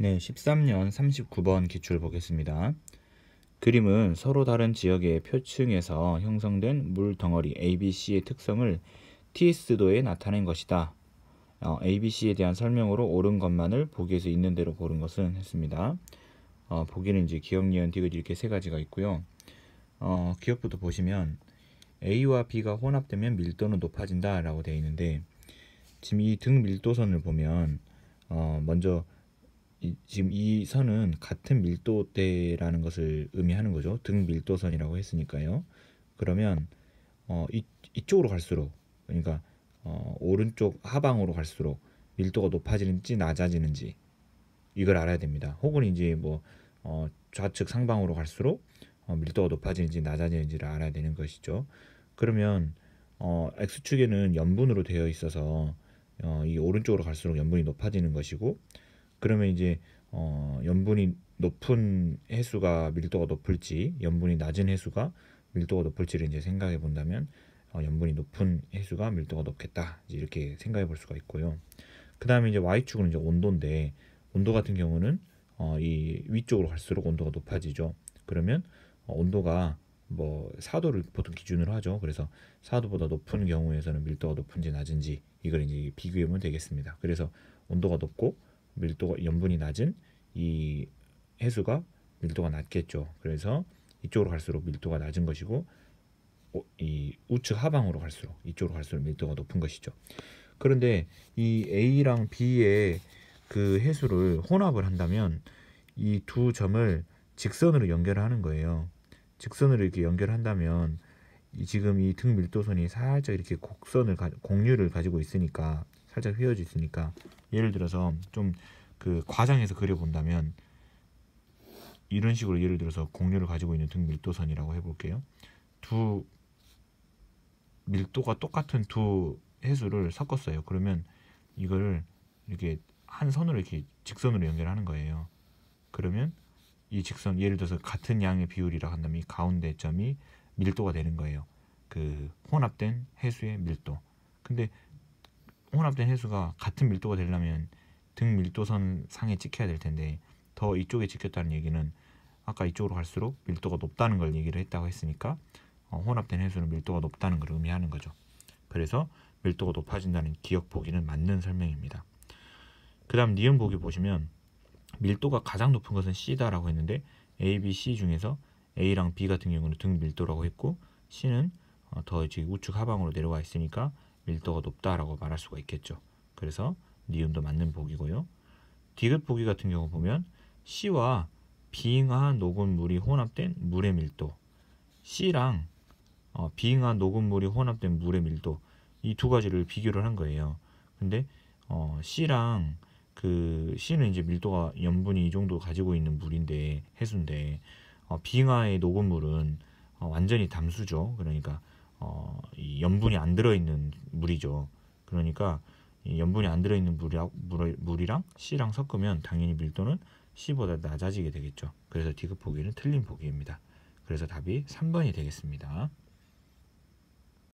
네, 13년 39번 기출 보겠습니다. 그림은 서로 다른 지역의 표층에서 형성된 물 덩어리 ABC의 특성을 TS도에 나타낸 것이다. ABC에 대한 설명으로 옳은 것만을 보기에서 있는 대로 고른 것은 했습니다. 보기는 이제 기억, 니은, 디귿 이렇게 세 가지가 있고요. 기억부터 보시면 A와 B가 혼합되면 밀도는 높아진다 라고 되어 있는데, 지금 이 등 밀도선을 보면 먼저 지금 이 선은 같은 밀도대라는 것을 의미하는 거죠. 등 밀도선이라고 했으니까요. 그러면 이쪽으로 갈수록, 그러니까 오른쪽 하방으로 갈수록 밀도가 높아지는지 낮아지는지 이걸 알아야 됩니다. 혹은 이제 뭐 좌측 상방으로 갈수록 밀도가 높아지는지 낮아지는지를 알아야 되는 것이죠. 그러면 x축에는 염분으로 되어 있어서 이 오른쪽으로 갈수록 염분이 높아지는 것이고, 그러면 이제 염분이 높은 해수가 밀도가 높을지, 염분이 낮은 해수가 밀도가 높을지를 이제 생각해 본다면 염분이 높은 해수가 밀도가 높겠다, 이렇게 생각해 볼 수가 있고요. 그 다음에 이제 y축은 이제 온도인데, 온도 같은 경우는 이 위쪽으로 갈수록 온도가 높아지죠. 그러면 온도가 뭐 4도를 보통 기준으로 하죠. 그래서 4도보다 높은 경우에서는 밀도가 높은지 낮은지 이걸 이제 비교해 보면 되겠습니다. 그래서 온도가 높고 밀도가 염분이 낮은 이 해수가 밀도가 낮겠죠. 그래서 이쪽으로 갈수록 밀도가 낮은 것이고, 이 우측 하방으로 갈수록 이쪽으로 갈수록 밀도가 높은 것이죠. 그런데 이 A랑 B의 그 해수를 혼합을 한다면 이 두 점을 직선으로 연결하는 거예요. 직선으로 이렇게 연결한다면 지금 이 등 밀도선이 살짝 이렇게 곡률을 가지고 있으니까, 살짝 휘어져 있으니까, 예를 들어서 좀 그 과장해서 그려본다면 이런 식으로, 예를 들어서 곡률을 가지고 있는 등 밀도선이라고 해볼게요. 두 밀도가 똑같은 두 해수를 섞었어요. 그러면 이걸 이렇게 한 선으로 이렇게 직선으로 연결하는 거예요. 그러면 이 직선, 예를 들어서 같은 양의 비율이라 한다면 이 가운데 점이 밀도가 되는 거예요. 그 혼합된 해수의 밀도. 근데 혼합된 해수가 같은 밀도가 되려면 등 밀도선 상에 찍혀야 될 텐데, 더 이쪽에 찍혔다는 얘기는 아까 이쪽으로 갈수록 밀도가 높다는 걸 얘기를 했다고 했으니까 혼합된 해수는 밀도가 높다는 걸 의미하는 거죠. 그래서 밀도가 높아진다는 기억 보기는 맞는 설명입니다. 그 다음 니은 보기 보시면 밀도가 가장 높은 것은 C다라고 했는데, A, B, C 중에서 A랑 B 같은 경우는 등 밀도라고 했고, C는 더 지금 우측 하방으로 내려와 있으니까 밀도가 높다라고 말할 수가 있겠죠. 그래서 니은도 맞는 보기고요. 디귿 보기 같은 경우 보면 C와 비잉하 녹은 물이 혼합된 물의 밀도, C랑 비잉하 녹은 물이 혼합된 물의 밀도, 이 두 가지를 비교를 한 거예요. 근데 C랑 그 C는 이제 밀도가 염분이 이 정도 가지고 있는 물인데, 해수인데, 비잉하의 녹은 물은 완전히 담수죠. 그러니까 이 염분이 안 들어있는 물이죠. 그러니까 이 염분이 안 들어있는 물이랑 C랑 섞으면 당연히 밀도는 C보다 낮아지게 되겠죠. 그래서 디귿 보기는 틀린 보기입니다. 그래서 답이 3번이 되겠습니다.